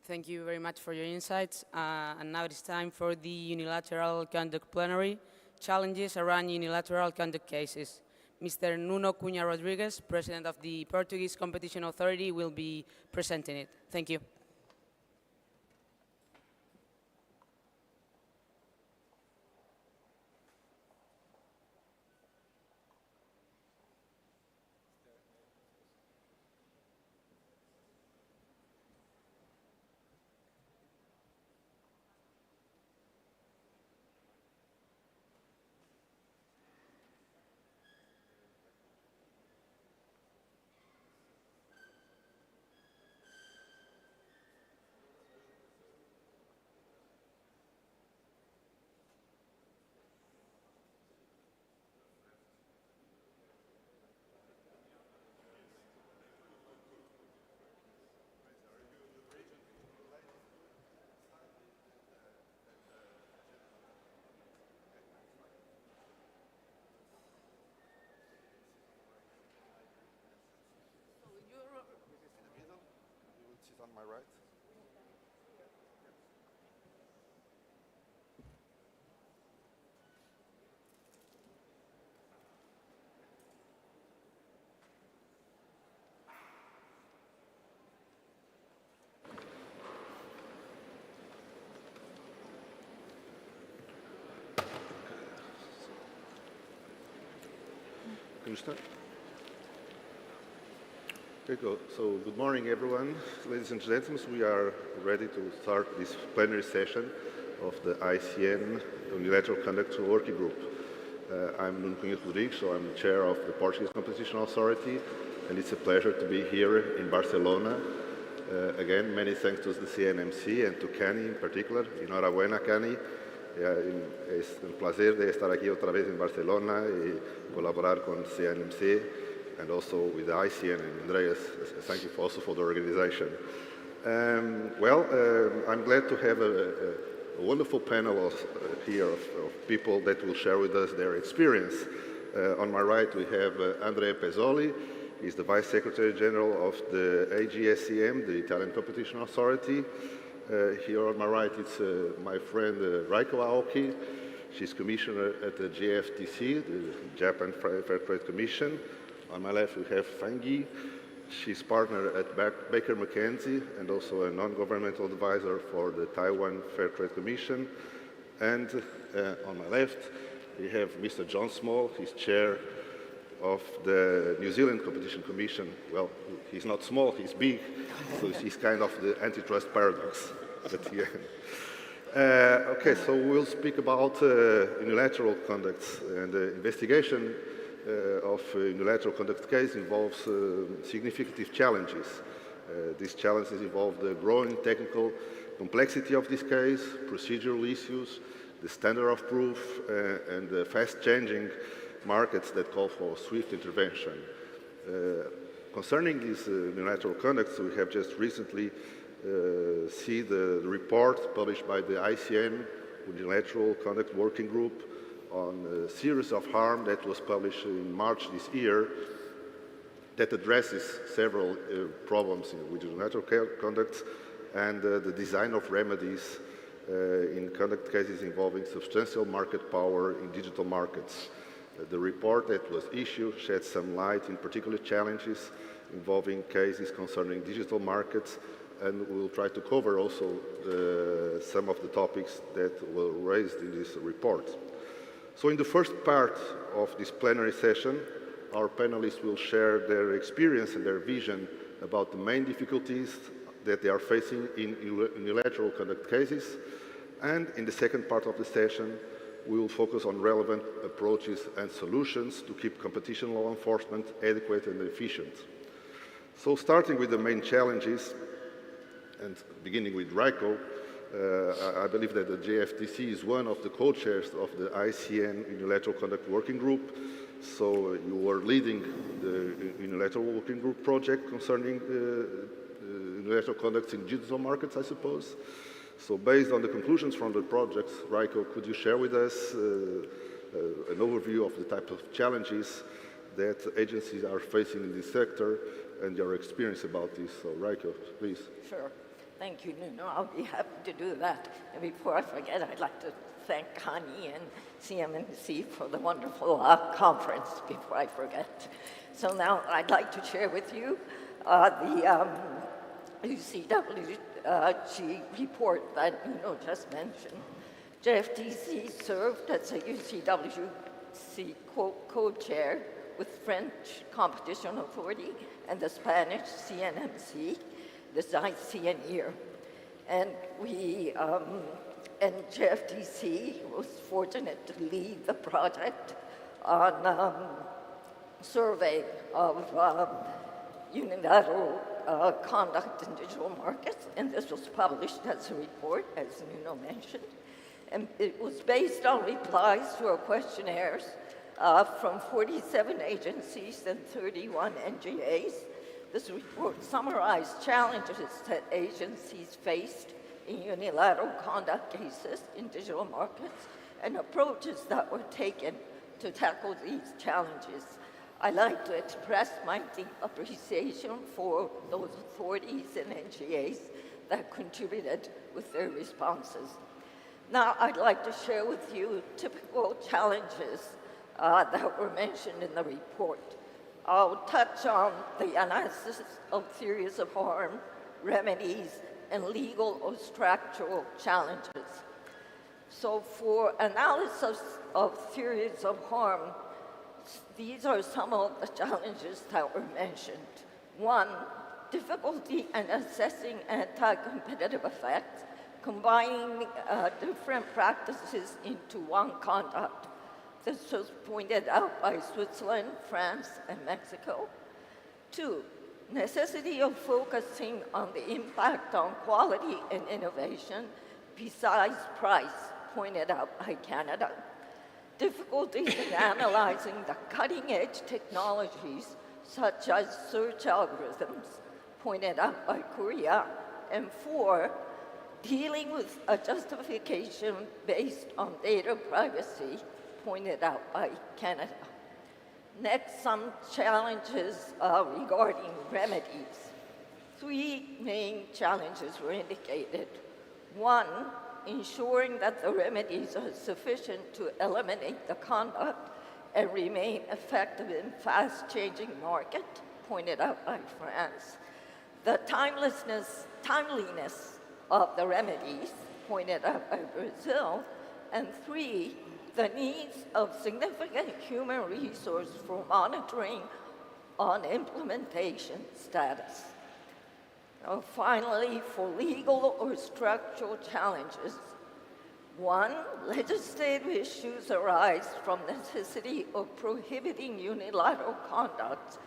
Thank you very much for your insights. And now it is time for the unilateral conduct plenary, challenges around unilateral conduct cases. Mr. Nuno Cunha Rodrigues, President of the Portuguese Competition Authority, will be presenting it. Thank you. On my right. Can you start? Okay, go. So good morning, everyone. Ladies and gentlemen, we are ready to start this plenary session of the ICN Unilateral Conduct Working Group. I'm Nuno Cunha Rodrigues, so I'm the chair of the Portuguese Competition Authority, and it's a pleasure to be here in Barcelona. Again, many thanks to the CNMC and to Cani in particular. Enhorabuena, Cani. Es un placer de estar aquí otra vez en Barcelona y colaborar con CNMC. And also with the ICN and Andreas, thank you also for the organization. I'm glad to have a wonderful panel here of people that will share with us their experience. On my right, we have Andrea Pezzoli. He's the Vice Secretary General of the AGSCM, the Italian Competition Authority. Here on my right, it's my friend Raiko Aoki. She's Commissioner at the JFTC, the Japan Fair Trade Commission. On my left, we have Fangi. She's partner at Baker McKenzie and also a non-governmental advisor for the Taiwan Fair Trade Commission. And on my left, we have Mr. John Small. He's chair of the New Zealand Competition Commission. Well, he's not small, he's big, so he's kind of the antitrust paradox. But yeah. Okay, so we'll speak about unilateral conducts, and the investigation of unilateral conduct case involves significant challenges. These challenges involve the growing technical complexity of this case, procedural issues, the standard of proof, and the fast-changing markets that call for swift intervention. Concerning these unilateral conducts, we have just recently seen the report published by the ICN, Unilateral Conduct Working Group, on a series of harm that was published in March this year that addresses several problems with unilateral conducts and the design of remedies in conduct cases involving substantial market power in digital markets. The report that was issued sheds some light in particular challenges involving cases concerning digital markets, and we'll try to cover also some of the topics that were raised in this report. So in the first part of this plenary session, our panelists will share their experience and their vision about the main difficulties that they are facing in unilateral conduct cases. And in the second part of the session, we will focus on relevant approaches and solutions to keep competition law enforcement adequate and efficient. So starting with the main challenges, and beginning with Raiko, I believe that the JFTC is one of the co-chairs of the ICN Unilateral Conduct Working Group. So you were leading the Unilateral Working Group project concerning unilateral conducts in digital markets, I suppose. So based on the conclusions from the project, Raiko, could you share with us an overview of the type of challenges that agencies are facing in this sector and your experience about this? So Raiko, please. Sure. Thank you, Nuno. I'll be happy to do that. And before I forget, I'd like to thank Connie and CMNC for the wonderful conference before I forget. So now I'd like to share with you the UCWG report that Nuno just mentioned. JFTC served as a UCWG co-chair with French Competition Authority and the Spanish CNMC this ICN year. And JFTC was fortunate to lead the project on survey of unilateral conduct in digital markets, and this was published as a report, as Nuno mentioned. And it was based on replies to our questionnaires from 47 agencies and 31 NGAs. This report summarized challenges that agencies faced in unilateral conduct cases in digital markets and approaches that were taken to tackle these challenges. I'd like to express my deep appreciation for those authorities and NGAs that contributed with their responses. Now, I'd like to share with you typical challenges that were mentioned in the report. I'll touch on the analysis of theories of harm, remedies, and legal or structural challenges. So for analysis of theories of harm, these are some of the challenges that were mentioned. One, difficulty in assessing anti-competitive effects, combining different practices into one conduct. This was pointed out by Switzerland, France, and Mexico. Two, necessity of focusing on the impact on quality and innovation besides price, pointed out by Canada. Difficulties in analyzing the cutting-edge technologies, such as search algorithms, pointed out by Korea. And four, dealing with a justification based on data privacy, pointed out by Canada. Next, some challenges regarding remedies. Three main challenges were indicated. One, ensuring that the remedies are sufficient to eliminate the conduct and remain effective in fast-changing market, pointed out by France. The timeliness of the remedies, pointed out by Brazil. And three, the needs of significant human resource for monitoring on implementation status. Now, finally, for legal or structural challenges, one, legislative issues arise from necessity of prohibiting unilateral conduct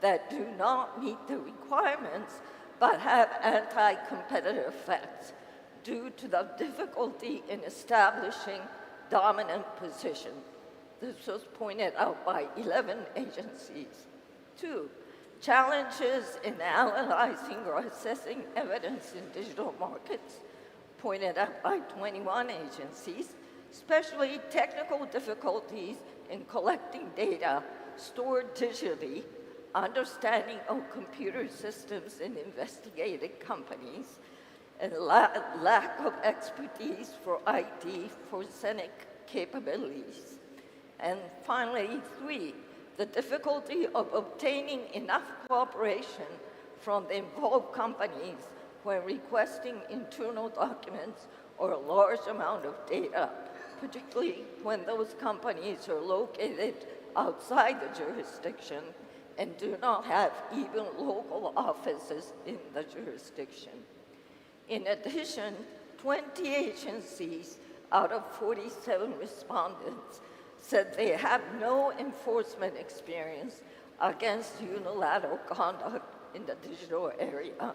that do not meet the requirements but have anti-competitive effects due to the difficulty in establishing dominant position. This was pointed out by 11 agencies. Two, challenges in analyzing or assessing evidence in digital markets, pointed out by 21 agencies, especially technical difficulties in collecting data stored digitally, understanding of computer systems in investigated companies, and lack of expertise for IT forensic capabilities. And finally, three, the difficulty of obtaining enough cooperation from the involved companies when requesting internal documents or a large amount of data, particularly when those companies are located outside the jurisdiction and do not have even local offices in the jurisdiction. In addition, 20 agencies out of 47 respondents said they have no enforcement experience against unilateral conduct in the digital area.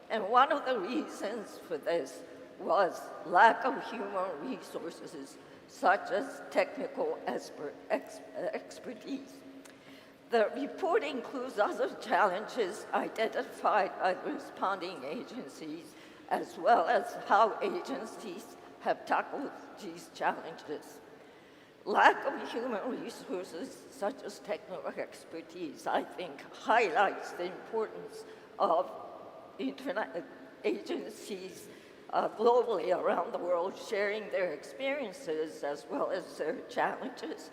And one of the reasons for this was lack of human resources, such as technical expertise. The report includes other challenges identified by the responding agencies, as well as how agencies have tackled these challenges. Lack of human resources, such as technical expertise, I think highlights the importance of agencies globally around the world sharing their experiences as well as their challenges.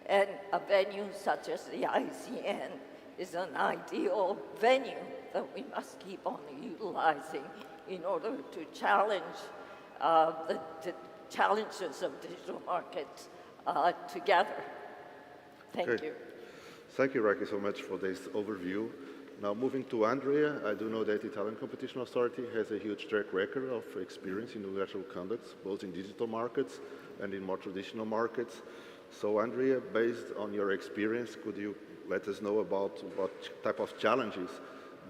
And a venue such as the ICN is an ideal venue that we must keep on utilizing in order to challenge the challenges of digital markets together. Thank you. Thank you, Raki, so much for this overview. Now, moving to Andrea, I do know that the Italian Competition Authority has a huge track record of experience in unilateral conducts, both in digital markets and in more traditional markets. So, Andrea, based on your experience, could you let us know about what type of challenges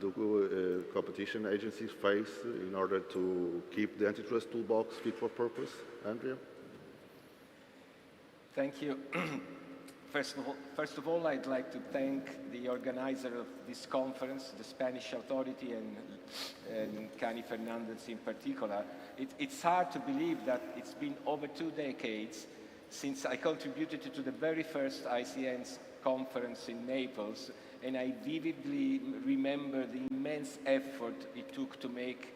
do competition agencies face in order to keep the antitrust toolbox fit for purpose? Andrea? Thank you. First of all, I'd like to thank the organizer of this conference, the Spanish authority, and Cani Fernandez in particular. It's hard to believe that it's been over 2 decades since I contributed to the very first ICN's conference in Naples, and I vividly remember the immense effort it took to make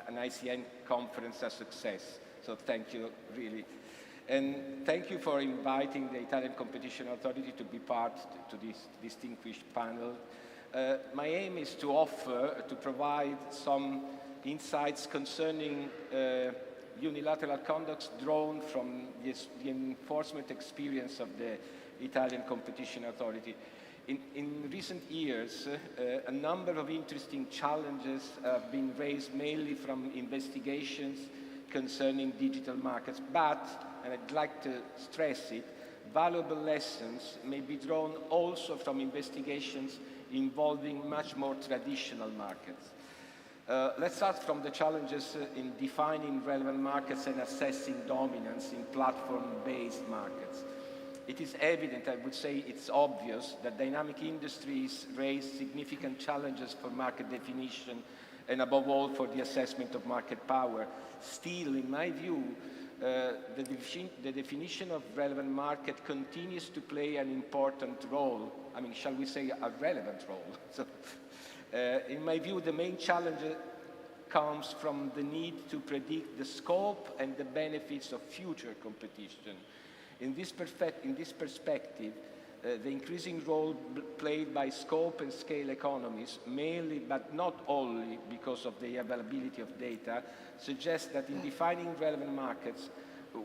an ICN conference a success. So thank you, really. And thank you for inviting the Italian Competition Authority to be part to this distinguished panel. My aim is to provide some insights concerning unilateral conducts drawn from the enforcement experience of the Italian Competition Authority. In recent years, a number of interesting challenges have been raised mainly from investigations concerning digital markets, but, and I'd like to stress it, valuable lessons may be drawn also from investigations involving much more traditional markets. Let's start from the challenges in defining relevant markets and assessing dominance in platform-based markets. It is evident, I would say it's obvious, that dynamic industries raise significant challenges for market definition and above all for the assessment of market power. Still, in my view, the definition of relevant market continues to play an important role. I mean, shall we say a relevant role? So, in my view, the main challenge comes from the need to predict the scope and the benefits of future competition. In this perspective, the increasing role played by scope and scale economies, mainly but not only because of the availability of data, suggests that in defining relevant markets,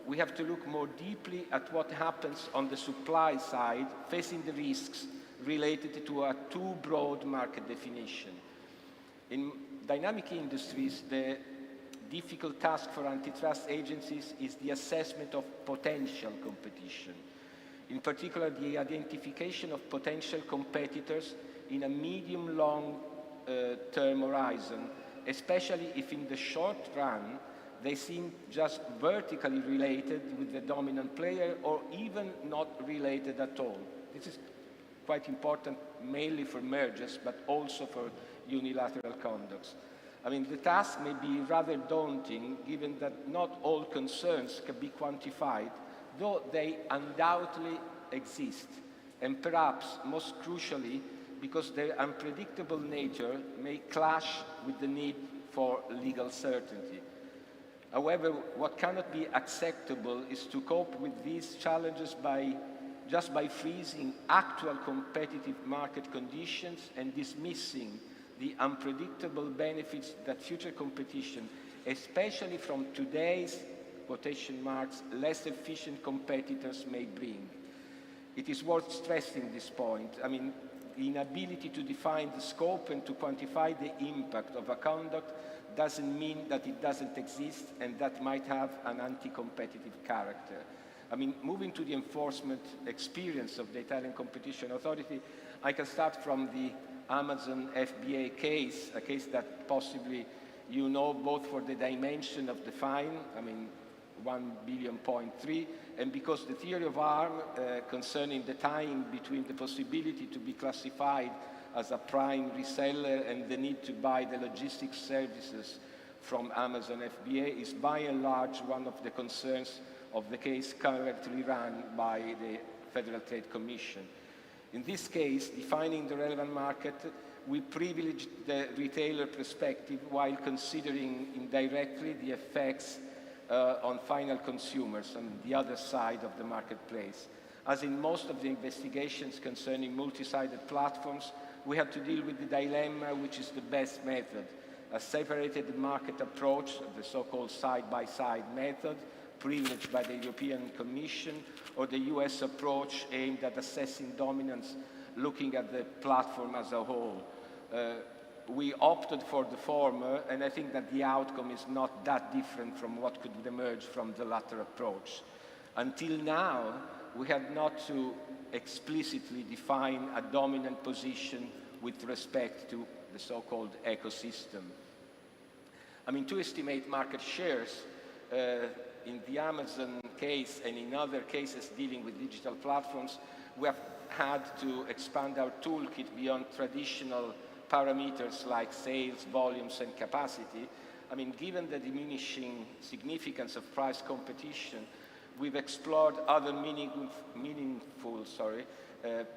we have to look more deeply at what happens on the supply side, facing the risks related to a too broad market definition. In dynamic industries, the difficult task for antitrust agencies is the assessment of potential competition. In particular, the identification of potential competitors in a medium-long term horizon, especially if in the short run they seem just vertically related with the dominant player or even not related at all. This is quite important mainly for mergers, but also for unilateral conducts. I mean, the task may be rather daunting, given that not all concerns can be quantified, though they undoubtedly exist, and perhaps most crucially, because their unpredictable nature may clash with the need for legal certainty. However, what cannot be acceptable is to cope with these challenges just by freezing actual competitive market conditions and dismissing the unpredictable benefits that future competition, especially from today's quotation marks, less efficient competitors may bring. It is worth stressing this point. I mean, the inability to define the scope and to quantify the impact of a conduct doesn't mean that it doesn't exist and that might have an anti-competitive character. I mean, moving to the enforcement experience of the Italian Competition Authority, I can start from the Amazon FBA case, a case that possibly you know both for the dimension of the fine, I mean, 1.3 billion, and because the theory of harm concerning the tying between the possibility to be classified as a prime reseller and the need to buy the logistics services from Amazon FBA is by and large one of the concerns of the case currently run by the Federal Trade Commission. In this case, defining the relevant market we privilege the retailer perspective while considering indirectly the effects on final consumers on the other side of the marketplace. As in most of the investigations concerning multi-sided platforms, we have to deal with the dilemma which is the best method: a separated market approach, the so-called side-by-side method, privileged by the European Commission, or the US approach aimed at assessing dominance, looking at the platform as a whole. We opted for the former, and I think that the outcome is not that different from what could emerge from the latter approach. Until now, we had not to explicitly define a dominant position with respect to the so-called ecosystem. I mean, to estimate market shares, in the Amazon case and in other cases dealing with digital platforms, we have had to expand our toolkit beyond traditional parameters like sales, volumes, and capacity. I mean, given the diminishing significance of price competition, we've explored other meaningful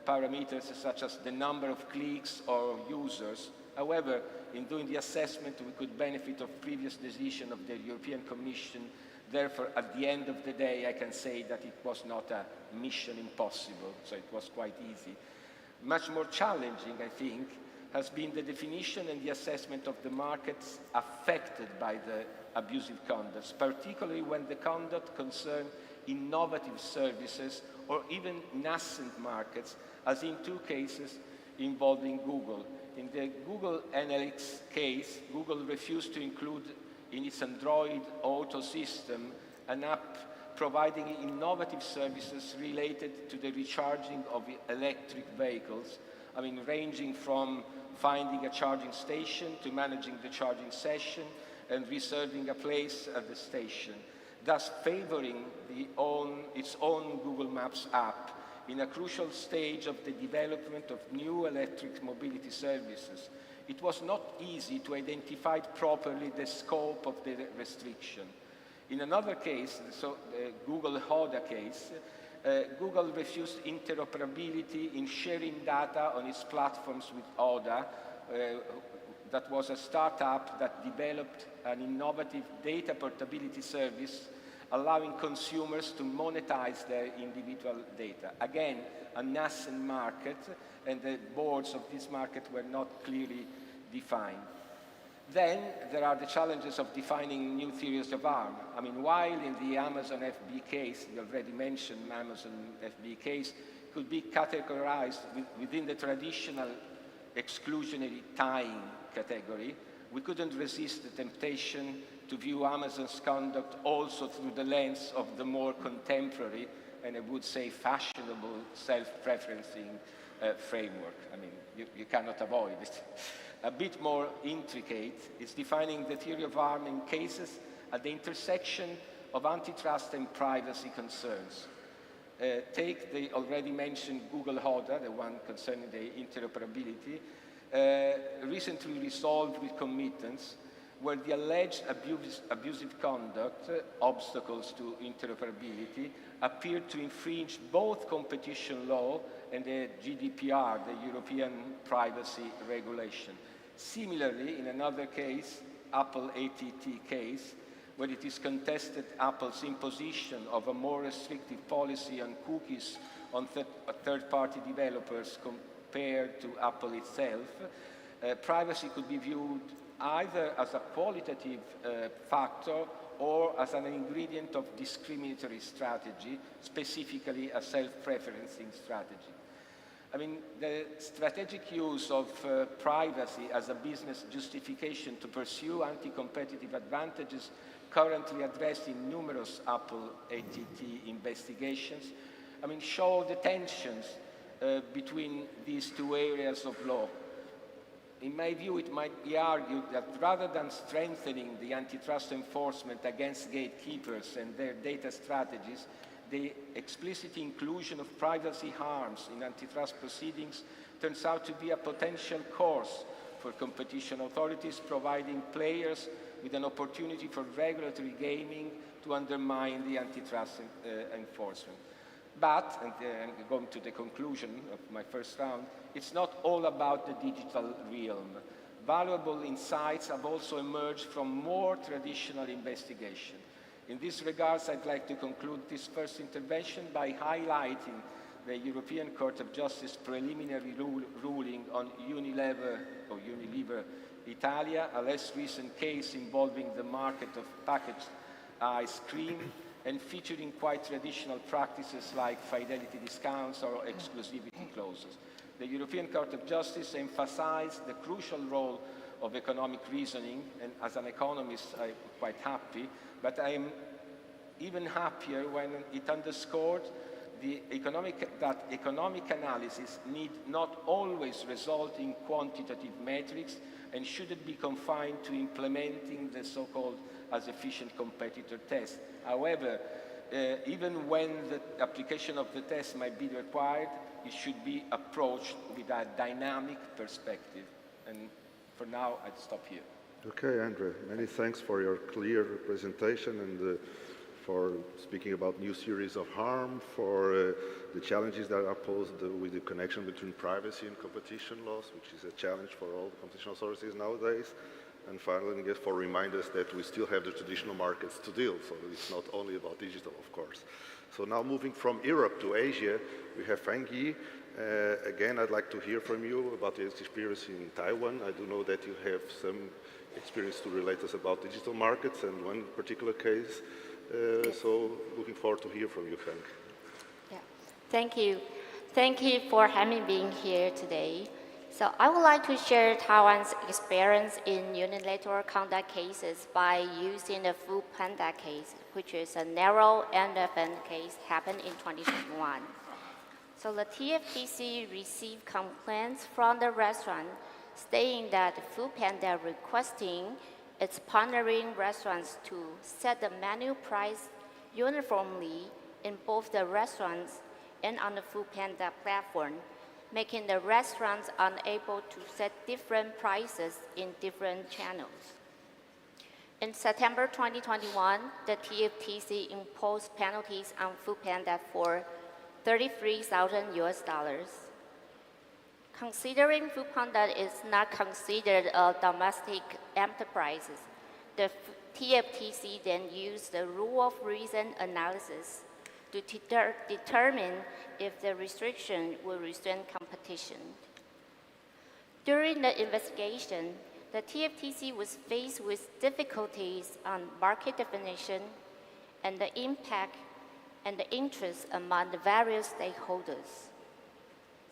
parameters such as the number of clicks or users. However, in doing the assessment, we could benefit of previous decision of the European Commission. Therefore, at the end of the day, I can say that it was not a mission impossible, so it was quite easy. Much more challenging, I think, has been the definition and the assessment of the markets affected by the abusive conduct, particularly when the conduct concerned innovative services or even nascent markets, as in two cases involving Google. In the Google Analytics case, Google refused to include in its Android Auto system an app providing innovative services related to the recharging of electric vehicles. I mean, ranging from finding a charging station to managing the charging session and reserving a place at the station, thus favoring its own Google Maps app in a crucial stage of the development of new electric mobility services. It was not easy to identify properly the scope of the restriction. In another case, the Google HODA case, Google refused interoperability in sharing data on its platforms with HODA. That was a startup that developed an innovative data portability service allowing consumers to monetize their individual data. Again, a nascent market, and the boards of this market were not clearly defined. Then there are the challenges of defining new theories of harm. I mean, while in the Amazon FB case, the already mentioned Amazon FB case, could be categorized within the traditional exclusionary tying category, we couldn't resist the temptation to view Amazon's conduct also through the lens of the more contemporary, and I would say fashionable, self-preferencing framework. I mean, you cannot avoid it. A bit more intricate is defining the theory of harm in cases at the intersection of antitrust and privacy concerns. Take the already mentioned Google HODA, the one concerning the interoperability, recently resolved with committance, where the alleged abusive conduct, obstacles to interoperability, appeared to infringe both competition law and the GDPR, the European Privacy Regulation. Similarly, in another case, Apple ATT case, where it is contested Apple's imposition of a more restrictive policy on cookies on third-party developers compared to Apple itself, privacy could be viewed either as a qualitative factor or as an ingredient of discriminatory strategy, specifically a self-preferencing strategy. I mean, the strategic use of privacy as a business justification to pursue anti-competitive advantages currently addressed in numerous Apple ATT investigations, I mean, show the tensions between these two areas of law. In my view, it might be argued that rather than strengthening the antitrust enforcement against gatekeepers and their data strategies, the explicit inclusion of privacy harms in antitrust proceedings turns out to be a potential course for competition authorities, providing players with an opportunity for regulatory gaming to undermine the antitrust enforcement. But, and going to the conclusion of my first round, it's not all about the digital realm. Valuable insights have also emerged from more traditional investigation. In this regard, I'd like to conclude this first intervention by highlighting the European Court of Justice preliminary ruling on Unilever Italia, a less recent case involving the market of packaged ice cream and featuring quite traditional practices like fidelity discounts or exclusivity clauses. The European Court of Justice emphasized the crucial role of economic reasoning, and as an economist, I'm quite happy, but I'm even happier when it underscored that economic analysis need not always result in quantitative metrics and shouldn't be confined to implementing the so-called as efficient competitor test. However, even when the application of the test might be required, it should be approached with a dynamic perspective. And for now, I'd stop here. Okay, Andre, many thanks for your clear presentation and for speaking about new series of harm, for the challenges that are posed with the connection between privacy and competition laws, which is a challenge for all the competition authorities nowadays. And finally, I guess for reminders that we still have the traditional markets to deal, so it's not only about digital, of course. So now moving from Europe to Asia, we have Fang Yi. Again, I'd like to hear from you about your experience in Taiwan. I do know that you have some experience to relate us about digital markets and one particular case. So looking forward to hear from you, Fang. Yeah, thank you. Thank you for having me here today. So I would like to share Taiwan's experience in unilateral conduct cases by using the Food Panda case, which is a narrow NFN case happened in 2021. So the TFTC received complaints from the restaurant stating that Food Panda requesting its partnering restaurants to set the menu price uniformly in both the restaurants and on the Food Panda platform, making the restaurants unable to set different prices in different channels. In September 2021, the TFTC imposed penalties on Food Panda for $33,000 US. Considering Food Panda is not considered a domestic enterprise, the TFTC then used the rule of reason analysis to determine if the restriction will restrain competition. During the investigation, the TFTC was faced with difficulties on market definition and the impact and the interest among the various stakeholders.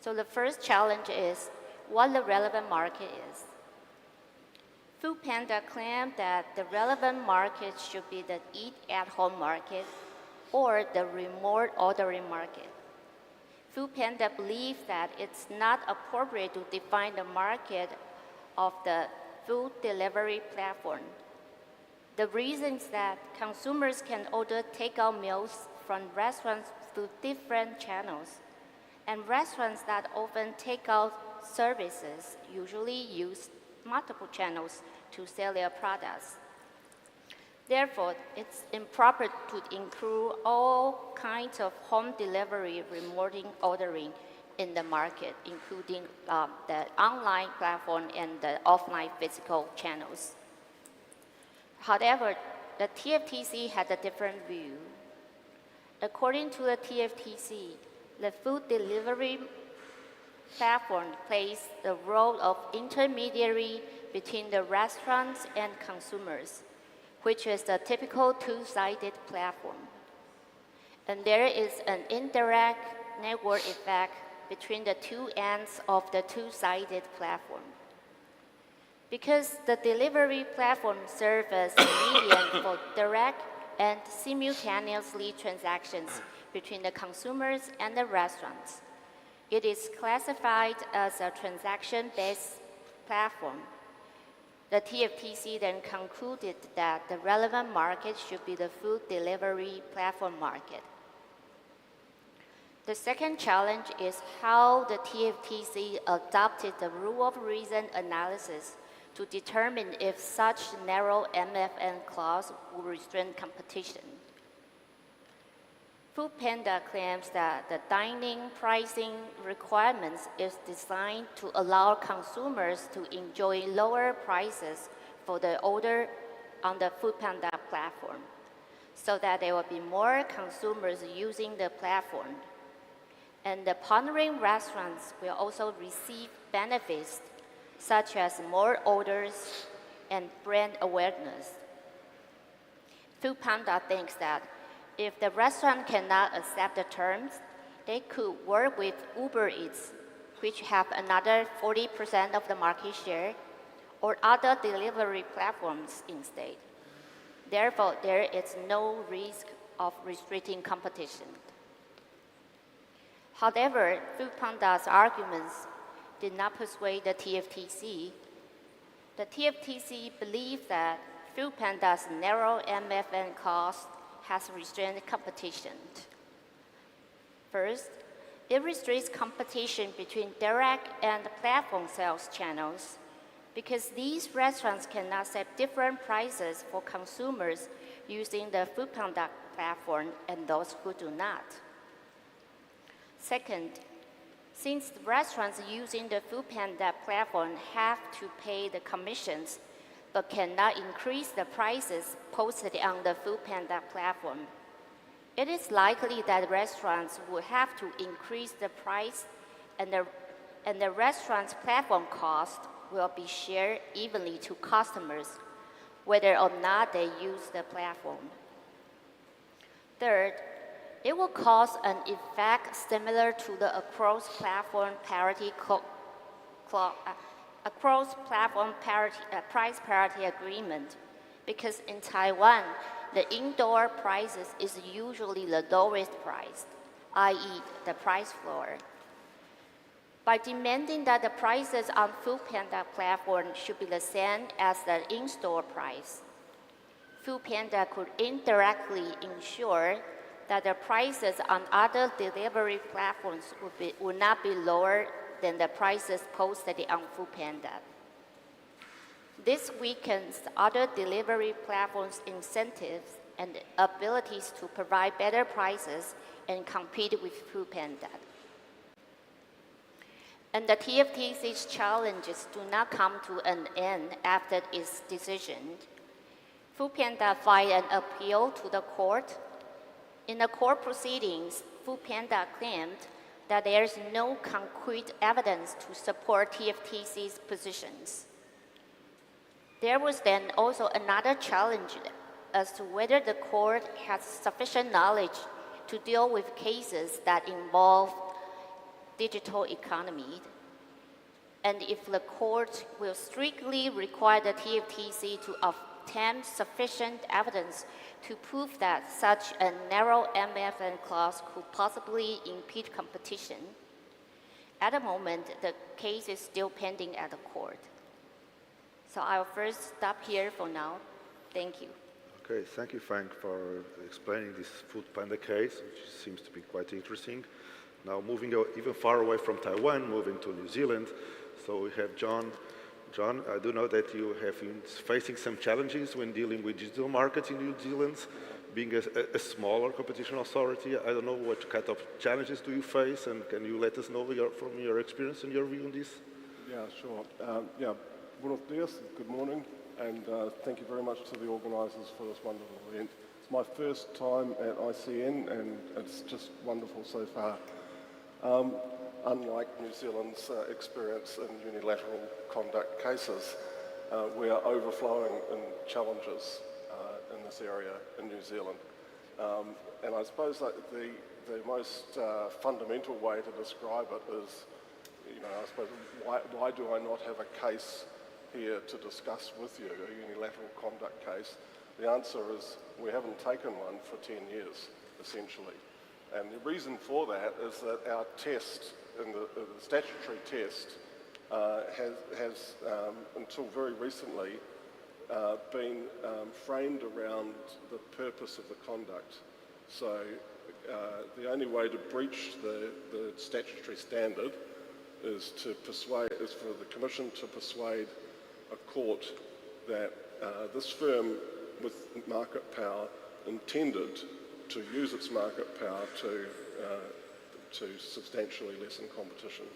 So the first challenge is what the relevant market is. Food Panda claimed that the relevant market should be the eat-at-home market or the remote ordering market. Food Panda believes that it's not appropriate to define the market of the food delivery platform. The reason is that consumers can order takeout meals from restaurants through different channels, and restaurants that often take out services usually use multiple channels to sell their products. Therefore, it's improper to include all kinds of home delivery remote ordering in the market, including the online platform and the offline physical channels. However, the TFTC had a different view. According to the TFTC, the food delivery platform plays the role of intermediary between the restaurants and consumers, which is the typical two-sided platform. And there is an indirect network effect between the two ends of the two-sided platform. Because the delivery platform serves as a medium for direct and simultaneously transactions between the consumers and the restaurants, it is classified as a transaction-based platform. The TFTC then concluded that the relevant market should be the food delivery platform market. The second challenge is how the TFTC adopted the rule of reason analysis to determine if such narrow MFN clause will restrain competition. Foodpanda claims that the dining pricing requirements is designed to allow consumers to enjoy lower prices for the order on the Foodpanda platform, so that there will be more consumers using the platform. And the partnering restaurants will also receive benefits such as more orders and brand awareness. Foodpanda thinks that if the restaurant cannot accept the terms, they could work with Uber Eats, which have another 40% of the market share, or other delivery platforms instead. Therefore, there is no risk of restricting competition. However, Foodpanda's arguments did not persuade the TFTC. The TFTC believes that Foodpanda's narrow MFN cost has restrained competition. First, it restricts competition between direct and platform sales channels because these restaurants cannot set different prices for consumers using the Foodpanda platform and those who do not. Second, since the restaurants using the Foodpanda platform have to pay the commissions but cannot increase the prices posted on the Foodpanda platform, it is likely that restaurants will have to increase the price and the restaurant's platform cost will be shared evenly to customers, whether or not they use the platform. Third, it will cause an effect similar to the across-platform price parity agreement, because in Taiwan, the indoor prices is usually the lowest price, i.e. the price floor. By demanding that the prices on Foodpanda platform should be the same as the in-store price, Foodpanda could indirectly ensure that the prices on other delivery platforms would not be lower than the prices posted on Foodpanda. This weakens other delivery platforms' incentives and abilities to provide better prices and compete with Foodpanda. And the TFTC's challenges do not come to an end after its decision. Foodpanda filed an appeal to the court. In the court proceedings, Foodpanda claimed that there is no concrete evidence to support TFTC's positions. There was then also another challenge as to whether the court has sufficient knowledge to deal with cases that involve digital economy, and if the court will strictly require the TFTC to obtain sufficient evidence to prove that such a narrow MFN clause could possibly impede competition. At the moment, the case is still pending at the court. So I'll first stop here for now. Thank you. Okay, thank you, Frank, for explaining this Foodpanda case, which seems to be quite interesting. Now, moving even far away from Taiwan, moving to New Zealand. So we have John. John, I do know that you have been facing some challenges when dealing with digital markets in New Zealand, being a smaller competition authority. I don't know what kind of challenges do you face, and can you let us know from your experience and your view on this? Yeah, sure. Buenos dias, good morning, and thank you very much to the organisers for this wonderful event. It's my first time at ICN, and it's just wonderful so far. Unlike New Zealand's experience in unilateral conduct cases, we are overflowing in challenges in this area in New Zealand. And I suppose that the most fundamental way to describe it is, I suppose, why do I not have a case here to discuss with you, a unilateral conduct case? The answer is we haven't taken one for 10 years, essentially. And the reason for that is that our test, the statutory test, has until very recently been framed around the purpose of the conduct. So the only way to breach the statutory standard is for the Commission to persuade a court that this firm with market power intended to use its market power to substantially lessen competition.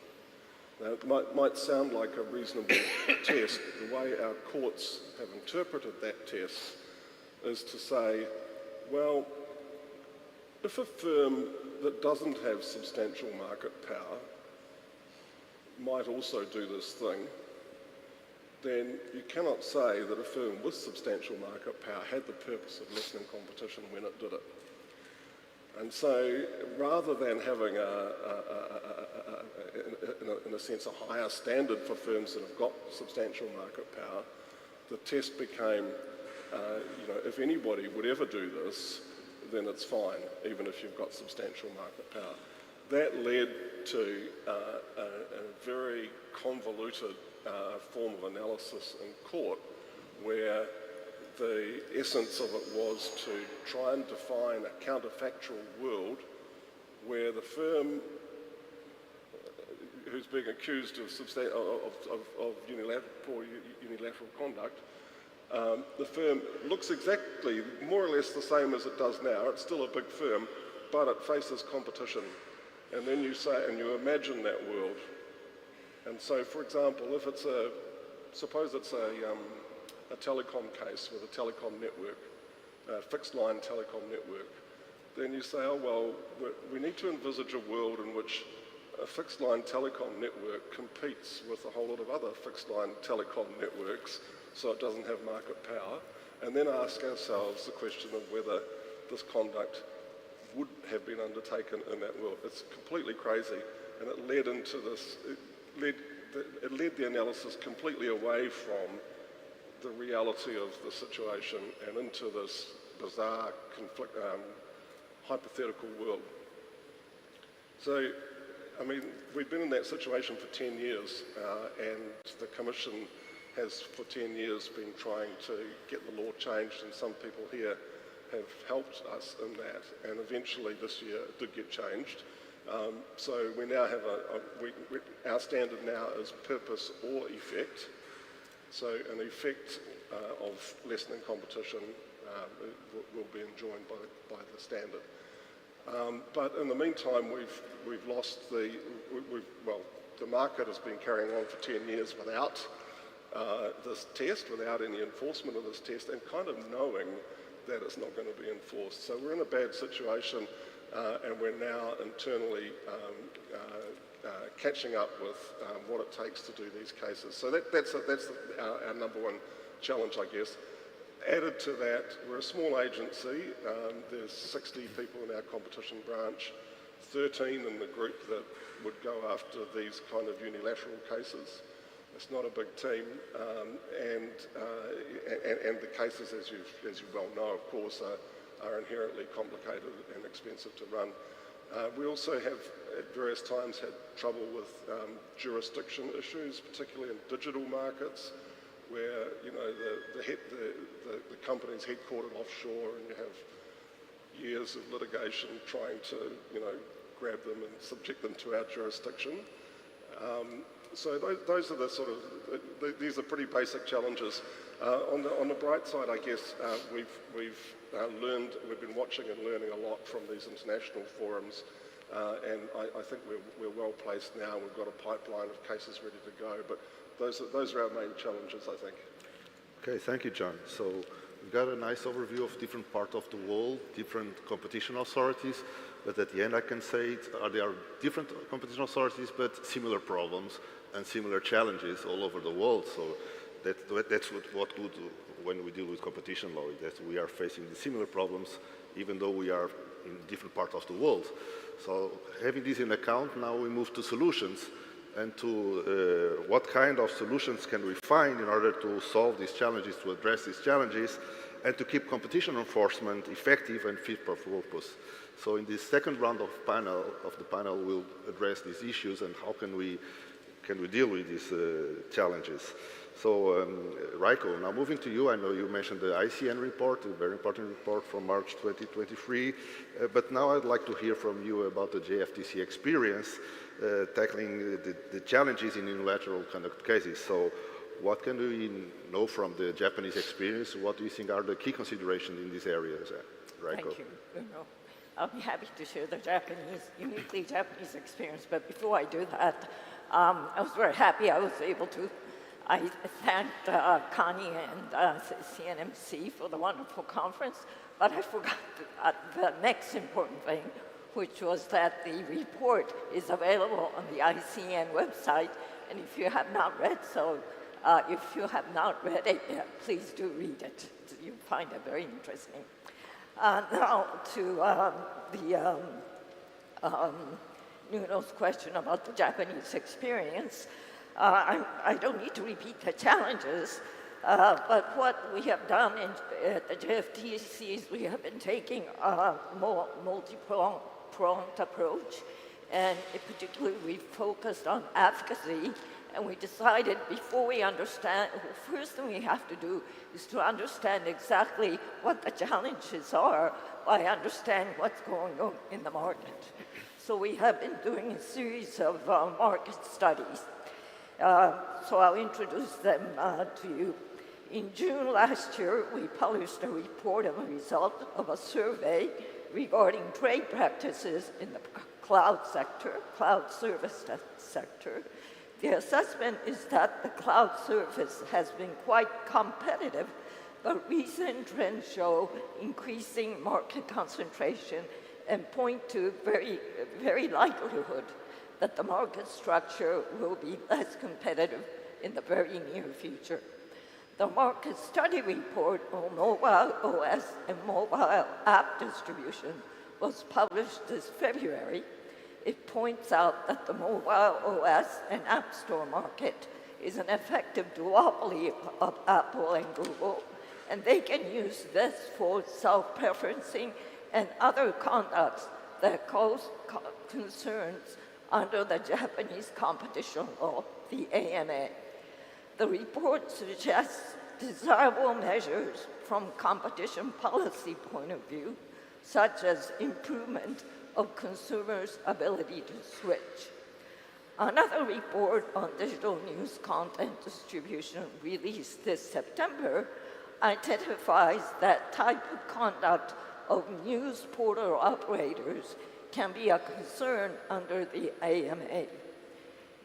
Now, it might sound like a reasonable test. The way our courts have interpreted that test is to say, well, if a firm that doesn't have substantial market power might also do this thing, then you cannot say that a firm with substantial market power had the purpose of lessening competition when it did it. And so rather than having, in a sense, a higher standard for firms that have got substantial market power, the test became, if anybody would ever do this, then it's fine, even if you've got substantial market power. That led to a very convoluted form of analysis in court, where the essence of it was to try and define a counterfactual world where the firm who's being accused of unilateral conduct, the firm looks exactly, more or less the same as it does now. It's still a big firm, but it faces competition. And then you say, and you imagine that world. And so, for example, if it's suppose it's a telecom case with a telecom network, a fixed line telecom network, then you say, oh, well, we need to envisage a world in which a fixed line telecom network competes with a whole lot of other fixed line telecom networks, so it doesn't have market power, and then ask ourselves the question of whether this conduct would have been undertaken in that world. It's completely crazy, and it led into this, it led the analysis completely away from the reality of the situation and into this bizarre hypothetical world. So, I mean, we've been in that situation for 10 years, and the Commission has for 10 years been trying to get the law changed, and some people here have helped us in that, and eventually this year it did get changed. So we now have our standard now is purpose or effect. So an effect of lessening competition will be enjoined by the standard. But in the meantime, we've lost the market has been carrying on for 10 years without this test, without any enforcement of this test, and kind of knowing that it's not going to be enforced. So we're in a bad situation, and we're now internally catching up with what it takes to do these cases. So that's our number one challenge, I guess. Added to that, we're a small agency. There's 60 people in our competition branch, 13 in the group that would go after these kind of unilateral cases. It's not a big team, and the cases, as you well know, of course, are inherently complicated and expensive to run. We also have, at various times, had trouble with jurisdiction issues, particularly in digital markets, where the company's headquartered offshore, and you have years of litigation trying to grab them and subject them to our jurisdiction. So those are the sort of, these are pretty basic challenges. On the bright side, I guess, we've been watching and learning a lot from these international forums, and I think we're well placed now. We've got a pipeline of cases ready to go, but those are our main challenges, I think. Okay, thank you, John. So we've got a nice overview of different parts of the world, different competition authorities, but at the end I can say there are different competition authorities, but similar problems and similar challenges all over the world. So that's what we do when we deal with competition law, that we are facing the similar problems even though we are in different parts of the world. So having this in account, now we move to solutions and to what kind of solutions can we find in order to solve these challenges, to address these challenges, and to keep competition enforcement effective and fit for purpose. So in this second round of the panel, we'll address these issues and how can we deal with these challenges. So, Raiko, now moving to you, I know you mentioned the ICN report, a very important report from March 2023, but now I'd like to hear from you about the JFTC experience tackling the challenges in unilateral conduct cases. So, what can we know from the Japanese experience? What do you think are the key considerations in these areas, Raiko? Thank you. I'll be happy to share the uniquely Japanese experience, but before I do that, I was very happy I was able to. I thanked Connie and CNMC for the wonderful conference, but I forgot the next important thing, which was that the report is available on the ICN website, and if you have not read it yet, please do read it. You'll find it very interesting. Now to Nuno's question about the Japanese experience. I don't need to repeat the challenges, but what we have done at the JFTC is we have been taking a more multi-pronged approach, and particularly we focused on advocacy, and we decided before we understand, the first thing we have to do is to understand exactly what the challenges are by understanding what's going on in the market. So we have been doing a series of market studies. So I'll introduce them to you. In June last year, we published a report of a result of a survey regarding trade practices in the cloud service sector. The assessment is that the cloud service has been quite competitive, but recent trends show increasing market concentration and point to very likelihood that the market structure will be less competitive in the very near future. The market study report on mobile OS and mobile app distribution was published this February. It points out that the mobile OS and App Store market is an effective duopoly of Apple and Google, and they can use this for self-preferencing and other conducts that cause concerns under the Japanese competition law, the AMA. The report suggests desirable measures from competition policy point of view, such as improvement of consumers' ability to switch. Another report on digital news content distribution released this September identifies that type of conduct of news portal operators can be a concern under the AMA.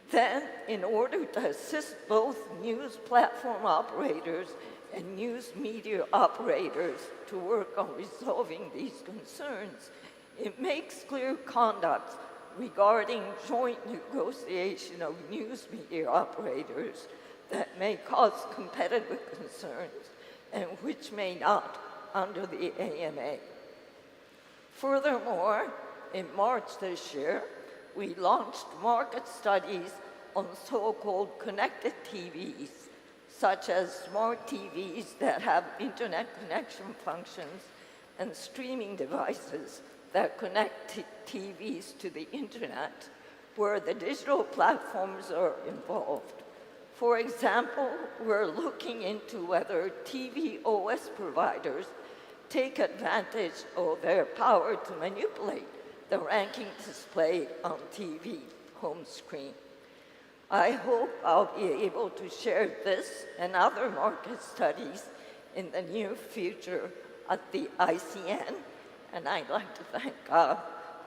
Then, in order to assist both news platform operators and news media operators to work on resolving these concerns, it makes clear conduct regarding joint negotiation of news media operators that may cause competitive concerns and which may not under the AMA. Furthermore, in March this year, we launched market studies on so-called connected TVs, such as smart TVs that have internet connection functions and streaming devices that connect TVs to the internet, where the digital platforms are involved. For example, we're looking into whether TV OS providers take advantage of their power to manipulate the ranking display on TV home screen. I hope I'll be able to share this and other market studies in the near future at the ICN, and I'd like to thank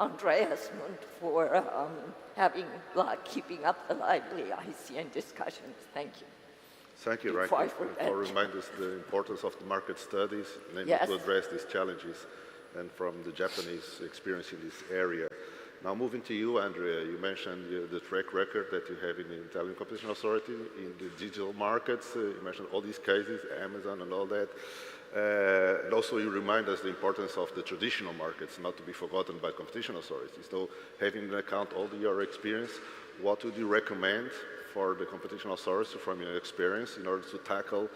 Andreas Mund for keeping up the lively ICN discussions. Thank you. Thank you, Raiko, for reminding us the importance of the market studies, namely to address these challenges and from the Japanese experience in this area. Now moving to you, Andrea, you mentioned the track record that you have in the Italian Competition Authority in the digital markets. You mentioned all these cases, Amazon and all that. And also you remind us the importance of the traditional markets, not to be forgotten by competition authorities. So having in account all your experience, what would you recommend for the competition authorities from your experience in order to tackle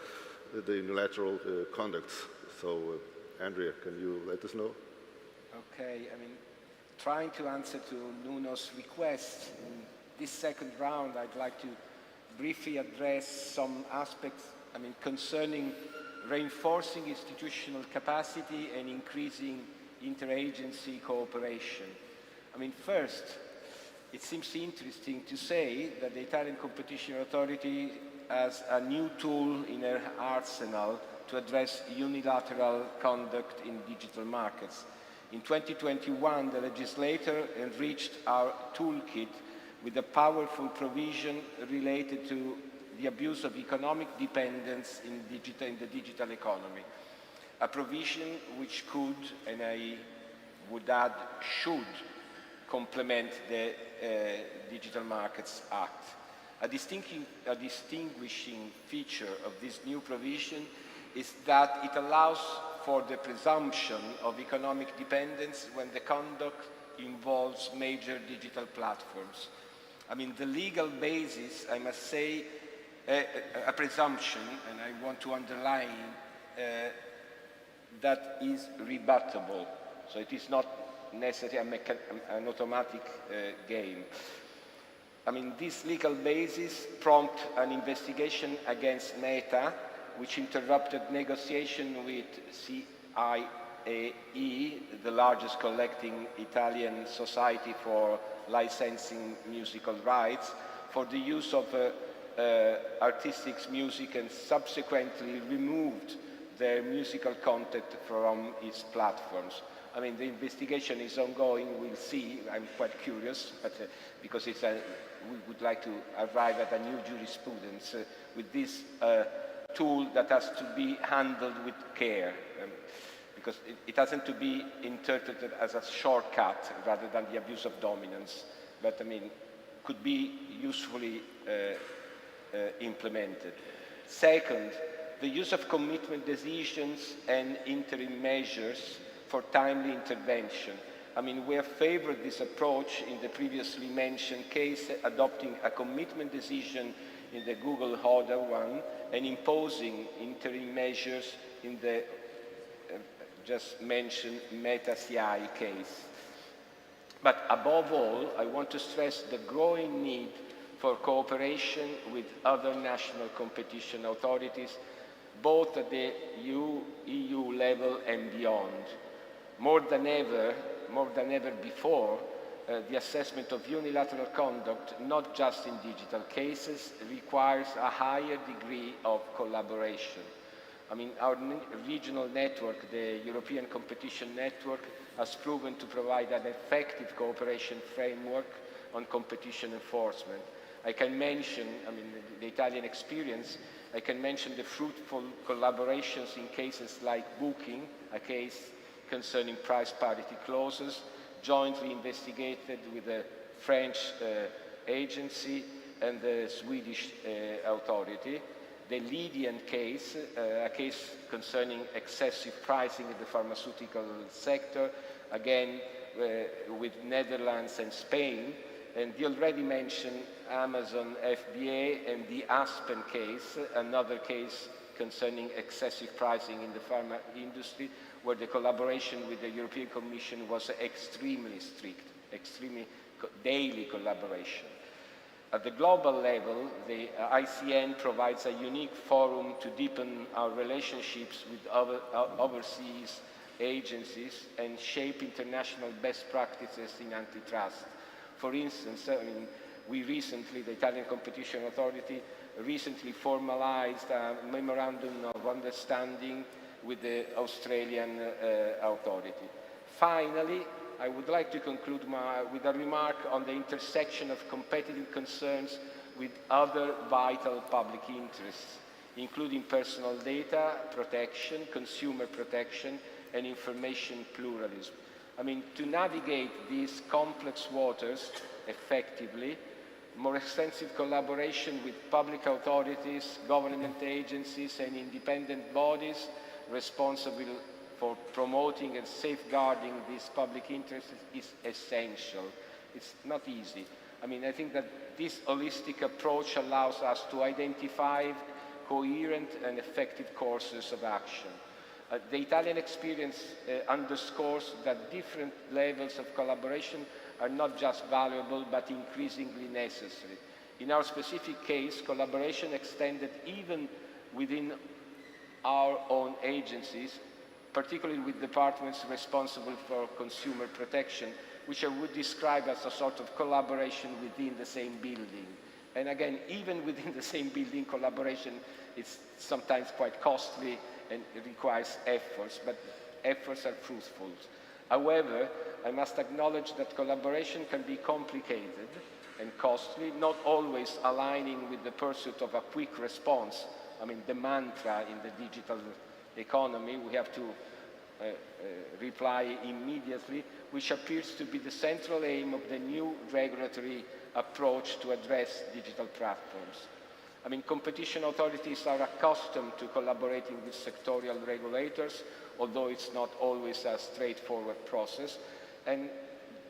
the unilateral conducts? So Andrea, can you let us know? Okay, trying to answer to Nuno's request, in this second round, I'd like to briefly address some aspects, concerning reinforcing institutional capacity and increasing interagency cooperation. First, it seems interesting to say that the Italian Competition Authority as a new tool in her arsenal to address unilateral conduct in digital markets. In 2021, the legislator enriched our toolkit with a powerful provision related to the abuse of economic dependence in the digital economy. A provision which could, and I would add should, complement the Digital Markets Act. A distinguishing feature of this new provision is that it allows for the presumption of economic dependence when the conduct involves major digital platforms. I mean, the legal basis, I must say, a presumption, and I want to underline that is rebuttable. So it is not necessarily an automatic game. I mean, this legal basis prompted an investigation against Meta, which interrupted negotiation with CIAE, the largest collecting Italian society for licensing musical rights, for the use of artistic music, and subsequently removed their musical content from its platforms. I mean, the investigation is ongoing. We'll see. I'm quite curious, but because we would like to arrive at a new jurisprudence with this tool that has to be handled with care, because it hasn't to be interpreted as a shortcut rather than the abuse of dominance, but I mean, could be usefully implemented. Second, the use of commitment decisions and interim measures for timely intervention. I mean, we have favored this approach in the previously mentioned case, adopting a commitment decision in the Google order one and imposing interim measures in the just mentioned Meta CI case. But above all, I want to stress the growing need for cooperation with other national competition authorities, both at the EU level and beyond. More than ever before, the assessment of unilateral conduct, not just in digital cases, requires a higher degree of collaboration. I mean, our regional network, the European Competition Network, has proven to provide an effective cooperation framework on competition enforcement. I can mention, I mean, the Italian experience, I can mention the fruitful collaborations in cases like Booking, a case concerning price parity clauses, jointly investigated with the French agency and the Swedish authority. The Lydian case, a case concerning excessive pricing in the pharmaceutical sector, again with Netherlands and Spain, and the already mentioned Amazon FBA and the Aspen case, another case concerning excessive pricing in the pharma industry, where the collaboration with the European Commission was extremely strict, extremely daily collaboration. At the global level, the ICN provides a unique forum to deepen our relationships with other overseas agencies and shape international best practices in antitrust. For instance, I mean, the Italian Competition Authority recently formalized a memorandum of understanding with the Australian authority. Finally, I would like to conclude with a remark on the intersection of competitive concerns with other vital public interests, including personal data protection, consumer protection, and information pluralism. I mean, to navigate these complex waters effectively, more extensive collaboration with public authorities, government agencies, and independent bodies responsible for promoting and safeguarding these public interests is essential. It's not easy. I mean, I think that this holistic approach allows us to identify coherent and effective courses of action. The Italian experience underscores that different levels of collaboration are not just valuable, but increasingly necessary. In our specific case, collaboration extended even within our own agencies, particularly with departments responsible for consumer protection, which I would describe as a sort of collaboration within the same building. And again, even within the same building, collaboration is sometimes quite costly and it requires efforts, but efforts are fruitful. However, I must acknowledge that collaboration can be complicated and costly, not always aligning with the pursuit of a quick response. I mean, the mantra in the digital economy, we have to reply immediately, which appears to be the central aim of the new regulatory approach to address digital platforms. I mean, competition authorities are accustomed to collaborating with sectorial regulators, although it's not always a straightforward process. And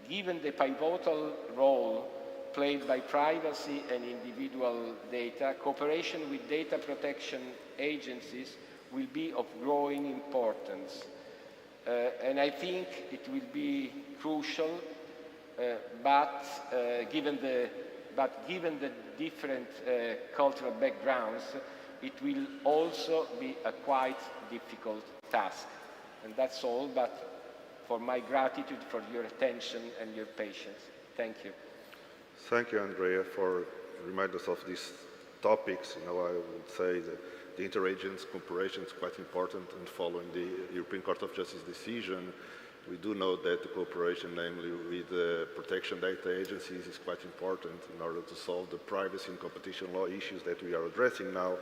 given the pivotal role played by privacy and individual data, cooperation with data protection agencies will be of growing importance. And I think it will be crucial, but given the different cultural backgrounds, it will also be a quite difficult task. And that's all, but for my gratitude for your attention and your patience. Thank you. Thank you, Andrea, for reminding us of these topics. You know, I would say that the interagency cooperation is quite important, and following the European Court of Justice decision, we do know that the cooperation, namely with the protection data agencies, is quite important in order to solve the privacy and competition law issues that we are addressing now.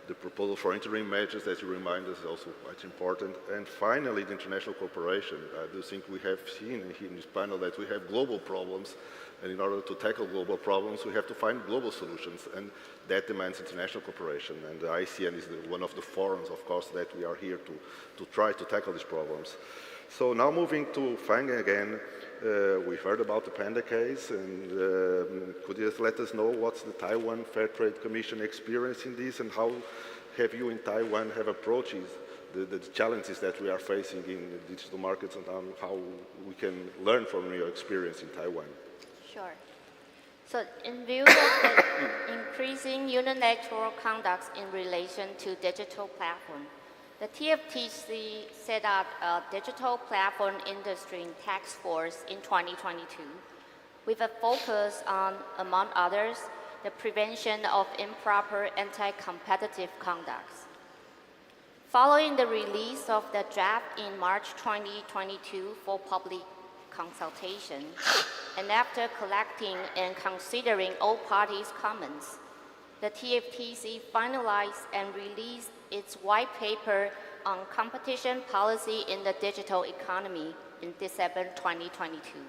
The proposal for interim measures, as you remind us, is also quite important. And finally, the international cooperation. I do think we have seen here in this panel that we have global problems, and in order to tackle global problems, we have to find global solutions, and that demands international cooperation. And the ICN is one of the forums, of course, that we are here to try to tackle these problems. So now moving to Fang again, we heard about the Panda case, and could you just let us know what's the Taiwan Fair Trade Commission experience in this, and how have you in Taiwan have approached the challenges that we are facing in the digital markets, and how we can learn from your experience in Taiwan? Sure. So in view of the increasing unilateral conducts in relation to digital platform, the TFTC set up a digital platform industry task force in 2022 with a focus on, among others, the prevention of improper anti-competitive conducts. Following the release of the draft in March 2022 for public consultation, and after collecting and considering all parties' comments, the TFTC finalized and released its white paper on competition policy in the digital economy in December 2022.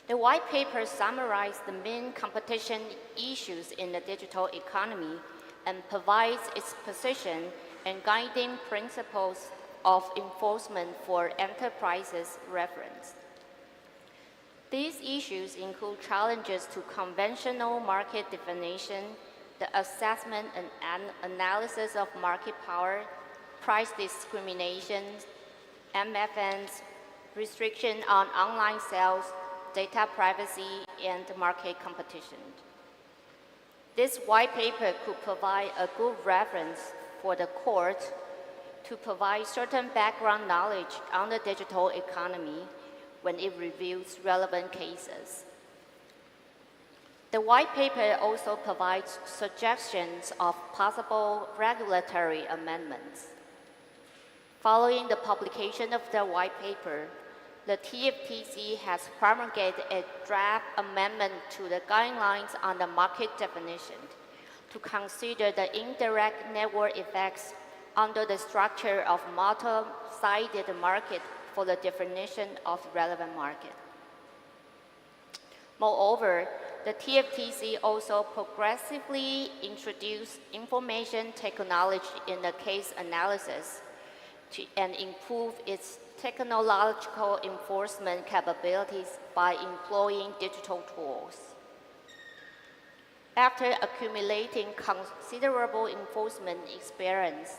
The white paper summarized the main competition issues in the digital economy and provides its position and guiding principles of enforcement for enterprises reference. These issues include challenges to conventional market definition, the assessment and analysis of market power, price discrimination, MFNs, restriction on online sales, data privacy, and market competition. This white paper could provide a good reference for the court to provide certain background knowledge on the digital economy when it reviews relevant cases. The white paper also provides suggestions of possible regulatory amendments. Following the publication of the white paper, the TFTC has promulgated a draft amendment to the guidelines on the market definition to consider the indirect network effects under the structure of multi-sided market for the definition of relevant market. Moreover, the TFTC also progressively introduced information technology in the case analysis and improve its technological enforcement capabilities by employing digital tools. After accumulating considerable enforcement experience,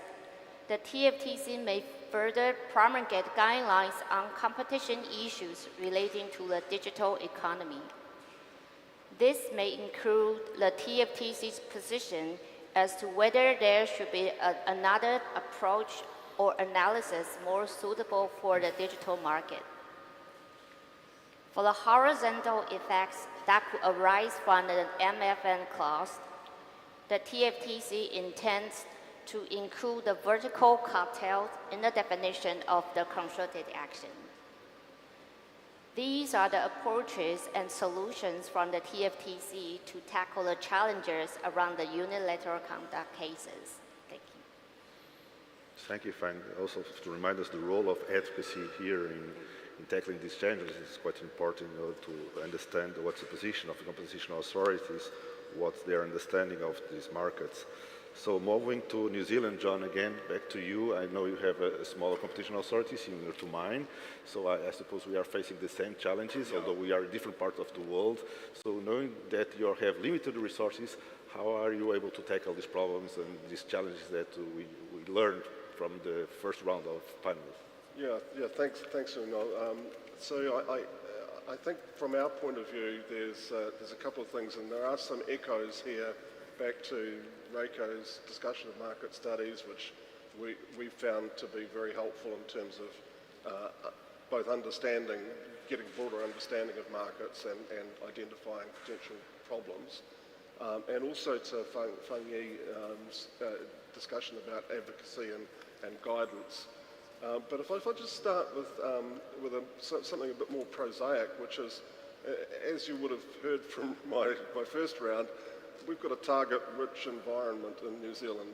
the TFTC may further promulgate guidelines on competition issues relating to the digital economy. This may include the TFTC's position as to whether there should be another approach or analysis more suitable for the digital market. For the horizontal effects that could arise from the MFN clause, the TFTC intends to include the vertical cartels in the definition of the concerted action. These are the approaches and solutions from the TFTC to tackle the challenges around the unilateral conduct cases. Thank you. Thank you, Fang. Also, to remind us the role of advocacy here in tackling these challenges is quite important, to understand what's the position of the competition authorities, what's their understanding of these markets. So moving to New Zealand, John, again, back to you. I know you have a smaller competition authority similar to mine, so I suppose we are facing the same challenges, although we are in different parts of the world. So knowing that you have limited resources, how are you able to tackle these problems and these challenges that we learned from the first round of panels? Yeah, thanks, Uno. So I think from our point of view, there's a couple of things, and there are some echoes here back to Reiko's discussion of market studies, which we found to be very helpful in terms of both getting broader understanding of markets and identifying potential problems, and also to Fang Yi's discussion about advocacy and guidance. But if I just start with something a bit more prosaic, which is, as you would have heard from my first round, we've got a target-rich environment in New Zealand.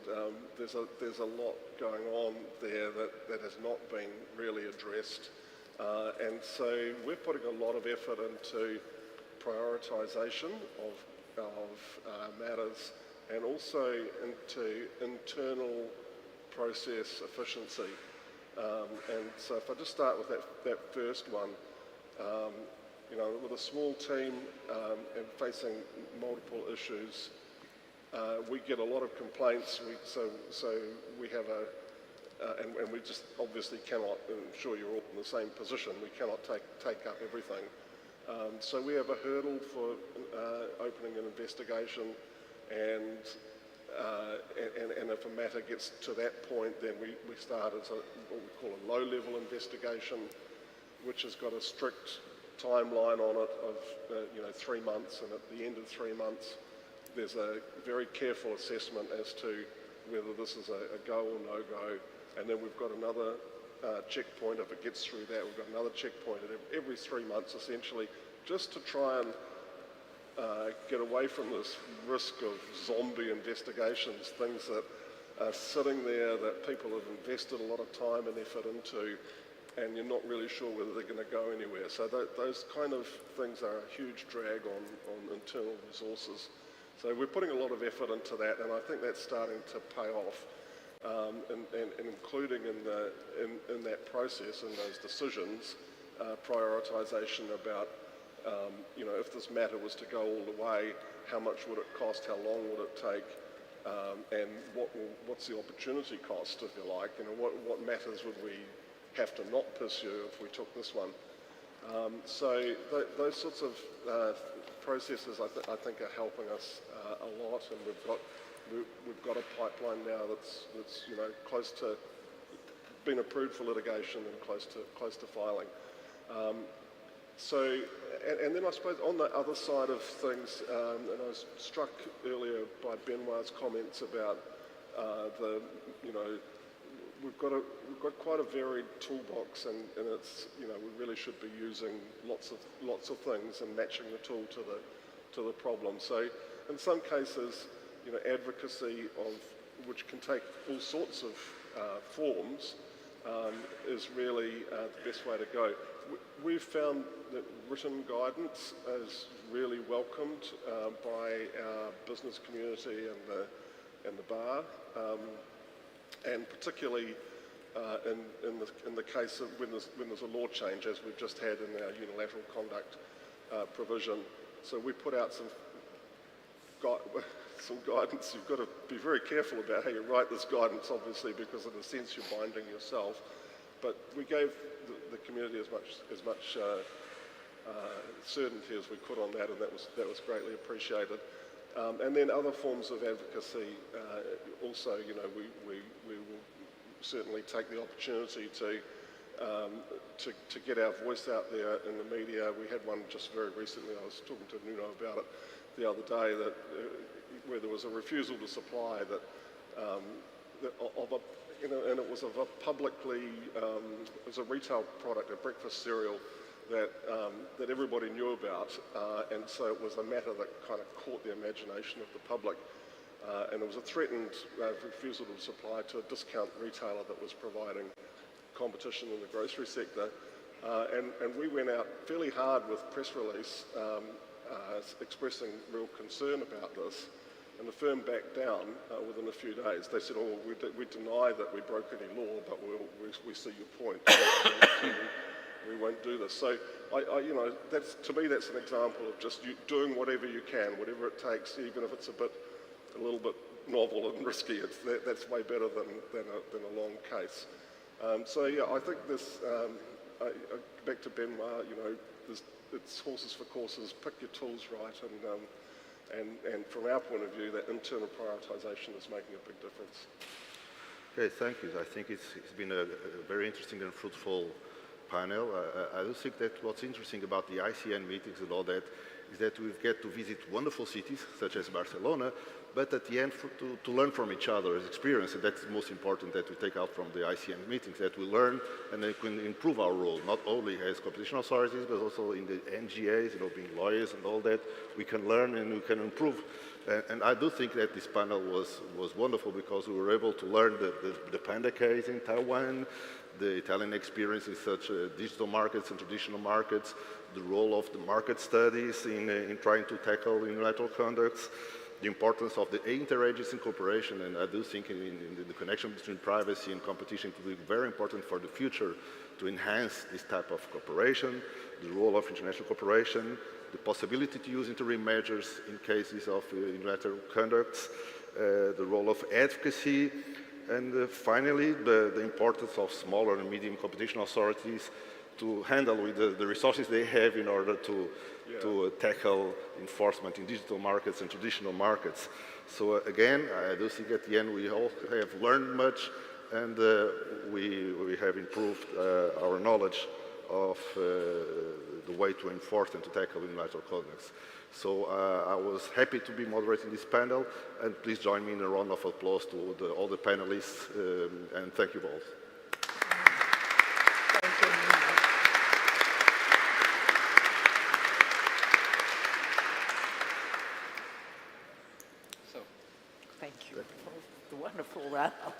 There's a lot going on there that has not been really addressed, and so we're putting a lot of effort into prioritisation of matters, and also into internal process efficiency. And so if I just start with that first one, with a small team and facing multiple issues, we get a lot of complaints. So we have and we just obviously cannot. I'm sure you're all in the same position. We cannot take up everything. So we have a hurdle for opening an investigation, and if a matter gets to that point, then we start as what we call a low-level investigation, which has got a strict timeline on it of 3 months, and at the end of 3 months, there's a very careful assessment as to whether this is a go or no-go, and then we've got another checkpoint. If it gets through that, we've got another checkpoint at every 3 months, essentially, just to try and get away from this risk of zombie investigations, things that are sitting there that people have invested a lot of time and effort into, and you're not really sure whether they're going to go anywhere. So those kind of things are a huge drag on internal resources. So we're putting a lot of effort into that, and I think that's starting to pay off, and including in that process, in those decisions, prioritisation about if this matter was to go all the way, how much would it cost, how long would it take, and what's the opportunity cost, if you like, what matters would we have to not pursue if we took this one. So those sorts of processes I think are helping us a lot, and we've got a pipeline now that's close to being approved for litigation and close to filing. So, and then I suppose on the other side of things, and I was struck earlier by Benoit's comments about we've got quite a varied toolbox, and it's we really should be using lots of things and matching the tool to the problem. So, in some cases, advocacy which can take all sorts of forms is really the best way to go. We've found that written guidance is really welcomed by our business community and the bar, and particularly in the case of when there's a law change, as we've just had in our unilateral conduct provision. So we put out some guidance. You've got to be very careful about how you write this guidance, obviously, because in a sense you're binding yourself. But we gave the community as much certainty as we could on that, and that was greatly appreciated. And then other forms of advocacy, also, we will certainly take the opportunity to to get our voice out there in the media. We had one just very recently. I was talking to Nuno about it the other day, that where there was a refusal to supply that, and it was of a publicly, it was a retail product, a breakfast cereal that that everybody knew about, and so it was a matter that kind of caught the imagination of the public. And it was a threatened refusal to supply to a discount retailer that was providing competition in the grocery sector. And we went out fairly hard with press release expressing real concern about this. And the firm backed down within a few days. They said, oh, we deny that we broke any law, but we see your point. We won't do this. So, you know, to me, that's an example of just you doing whatever you can, whatever it takes, even if it's a little bit novel and risky. That's way better than a long case. So yeah, I think this, back to Benoit, you know, it's horses for courses, pick your tools right, and from our point of view, that internal prioritisation is making a big difference. Okay, thank you. I think it's been a very interesting and fruitful panel. I do think that what's interesting about the ICN meetings and all that is that we get to visit wonderful cities, such as Barcelona, but at the end to learn from each other's experience, and that's the most important that we take out from the ICN meetings, that we learn and then can improve our role, not only as competition authorities, but also in the NGAs, you know, being lawyers and all that. We can learn and we can improve. And I do think that this panel was wonderful because we were able to learn the Panda case in Taiwan, the Italian experience in such digital markets and traditional markets, the role of the market studies in trying to tackle unilateral conducts, the importance of the interagency cooperation, and I do think in the connection between privacy and competition to be very important for the future to enhance this type of cooperation, the role of international cooperation, the possibility to use interim measures in cases of unilateral conducts, the role of advocacy, and finally, the importance of smaller and medium competition authorities to handle with the resources they have in order to tackle enforcement in digital markets and traditional markets. So again, I do think at the end we all have learned much, and we have improved our knowledge of the way to enforce and to tackle unilateral conducts. So I was happy to be moderating this panel, and please join me in a round of applause to all the panelists, and thank you both. Thank you for the wonderful wrap-up.